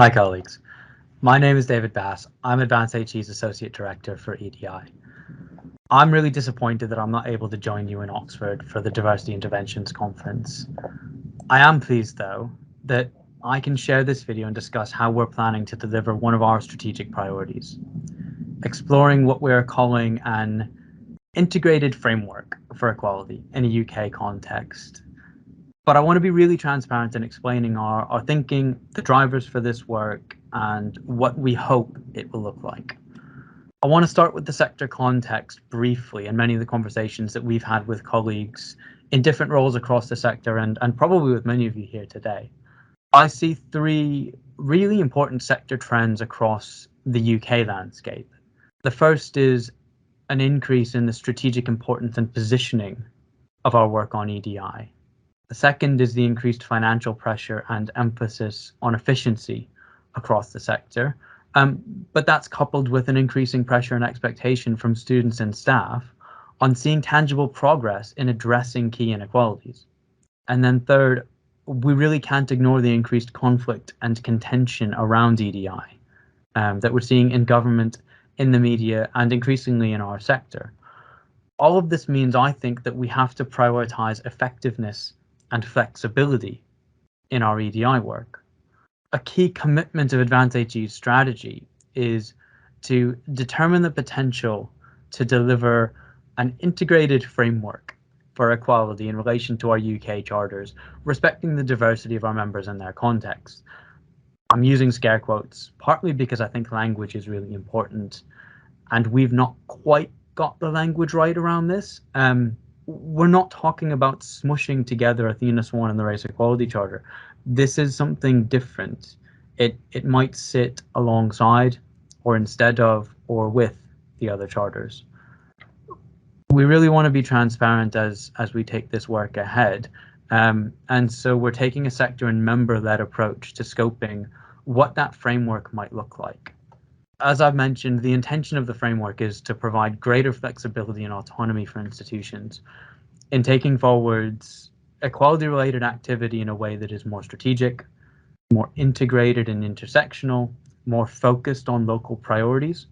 Hi colleagues, my name is David Bass. I'm Advanced HE's Associate Director for EDI. I'm really disappointed that I'm not able to join you in Oxford for the Diversity Interventions Conference. I am pleased though that I can share this video and discuss how we're planning to deliver one of our strategic priorities, exploring what we're calling an integrated framework for equality in a UK context. But I want to be really transparent in explaining our thinking, the drivers for this work, and what we hope it will look like. I want to start with the sector context briefly and many of the conversations that we've had with colleagues in different roles across the sector and probably with many of you here today. I see three really important sector trends across the UK landscape. The first is an increase in the strategic importance and positioning of our work on EDI. The second is the increased financial pressure and emphasis on efficiency across the sector, but that's coupled with an increasing pressure and expectation from students and staff on seeing tangible progress in addressing key inequalities. And then third, we really can't ignore the increased conflict and contention around EDI that we're seeing in government, in the media, and increasingly in our sector. All of this means, I think, that we have to prioritize effectiveness and flexibility in our EDI work. A key commitment of Advanced HE's strategy is to determine the potential to deliver an integrated framework for equality in relation to our UK charters, respecting the diversity of our members and their context. I'm using scare quotes, partly because I think language is really important, and we've not quite got the language right around this. We're not talking about smushing together Athena Swan and the Race Equality Charter. This is something different. It might sit alongside or instead of or with the other charters. We really want to be transparent as we take this work ahead. And so we're taking a sector and member-led approach to scoping what that framework might look like. As I've mentioned, the intention of the framework is to provide greater flexibility and autonomy for institutions in taking forwards equality-related activity in a way that is more strategic, more integrated and intersectional, more focused on local priorities,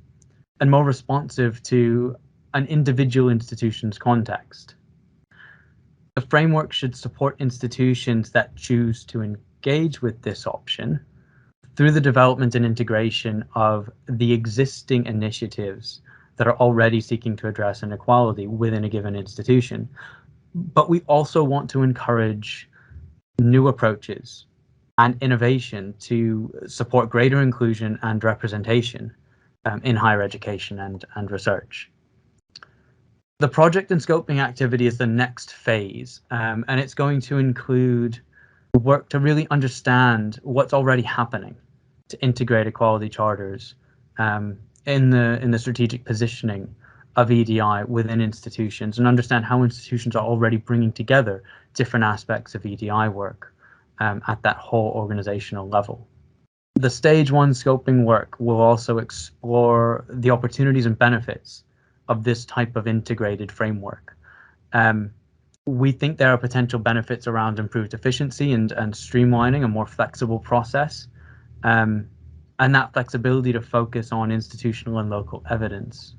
and more responsive to an individual institution's context. The framework should support institutions that choose to engage with this option through the development and integration of the existing initiatives that are already seeking to address inequality within a given institution. But we also want to encourage new approaches and innovation to support greater inclusion and representation in higher education and research. The project and scoping activity is the next phase, and it's going to include work to really understand what's already happening to integrate equality charters in the strategic positioning of EDI within institutions, and understand how institutions are already bringing together different aspects of EDI work at that whole organizational level. The stage one scoping work will also explore the opportunities and benefits of this type of integrated framework. We think there are potential benefits around improved efficiency and streamlining a more flexible process, and that flexibility to focus on institutional and local evidence.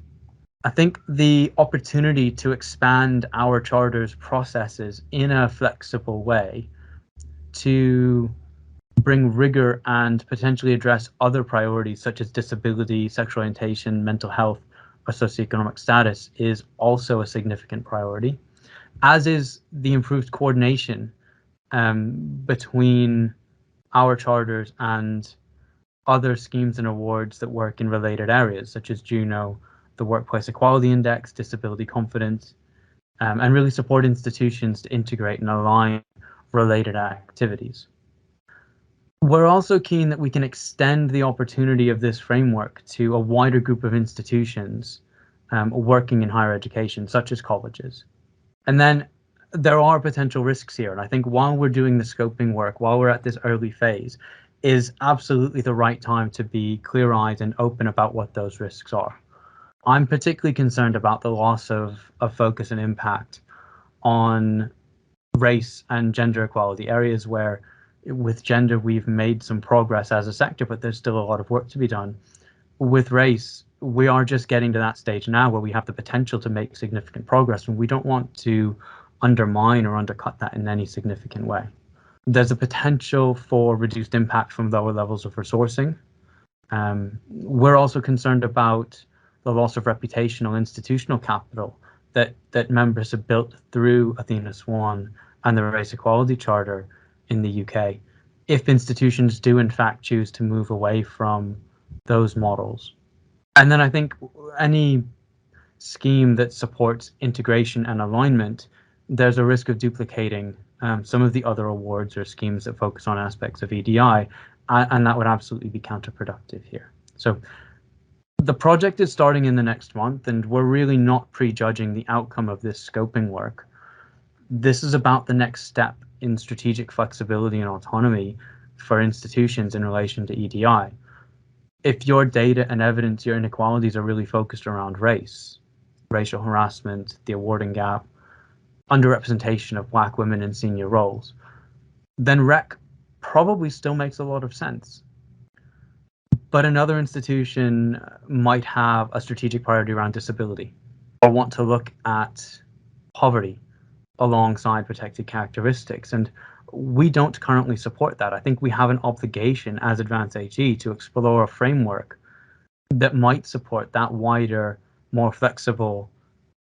I think the opportunity to expand our charter's processes in a flexible way to bring rigor and potentially address other priorities such as disability, sexual orientation, mental health, or socioeconomic status is also a significant priority, as is the improved coordination between our charters and other schemes and awards that work in related areas such as Juno, the Workplace Equality Index, Disability Confidence, and really support institutions to integrate and align related activities. We're also keen that we can extend the opportunity of this framework to a wider group of institutions working in higher education, such as colleges. And then there are potential risks here. And I think while we're doing the scoping work, while we're at this early phase, is absolutely the right time to be clear-eyed and open about what those risks are. I'm particularly concerned about the loss of focus and impact on race and gender equality, areas where With gender, we've made some progress as a sector, but there's still a lot of work to be done. With race, we are just getting to that stage now where we have the potential to make significant progress, and we don't want to undermine or undercut that in any significant way. There's a potential for reduced impact from lower levels of resourcing. We're also concerned about the loss of reputational institutional capital that members have built through Athena Swan and the Race Equality Charter in the UK, if institutions do in fact choose to move away from those models. And then I think any scheme that supports integration and alignment, there's a risk of duplicating some of the other awards or schemes that focus on aspects of EDI, and that would absolutely be counterproductive here. So the project is starting in the next month, and we're really not prejudging the outcome of this scoping work. This is about the next step in strategic flexibility and autonomy for institutions in relation to EDI. If your data and evidence, your inequalities are really focused around race, racial harassment, the awarding gap, underrepresentation of Black women in senior roles, then REC probably still makes a lot of sense. But another institution might have a strategic priority around disability or want to look at poverty alongside protected characteristics. And we don't currently support that. I think we have an obligation as Advance HE to explore a framework that might support that wider, more flexible,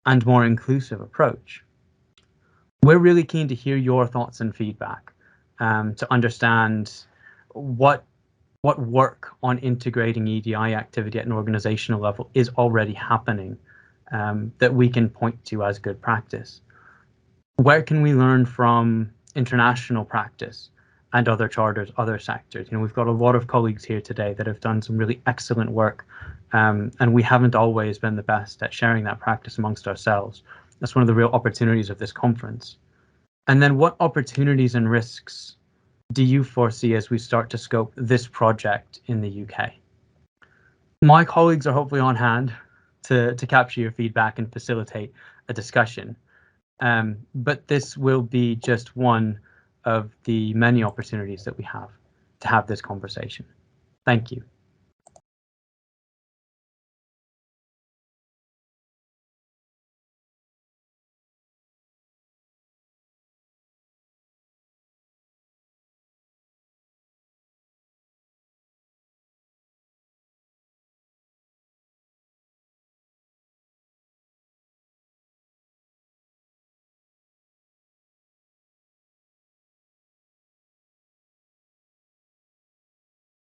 and more inclusive approach. We're really keen to hear your thoughts and feedback to understand what work on integrating EDI activity at an organizational level is already happening that we can point to as good practice. Where can we learn from international practice and other charters, other sectors? You know, we've got a lot of colleagues here today that have done some really excellent work, and we haven't always been the best at sharing that practice amongst ourselves. That's one of the real opportunities of this conference. And then what opportunities and risks do you foresee as we start to scope this project in the UK? My colleagues are hopefully on hand to capture your feedback and facilitate a discussion. But this will be just one of the many opportunities that we have to have this conversation. Thank you.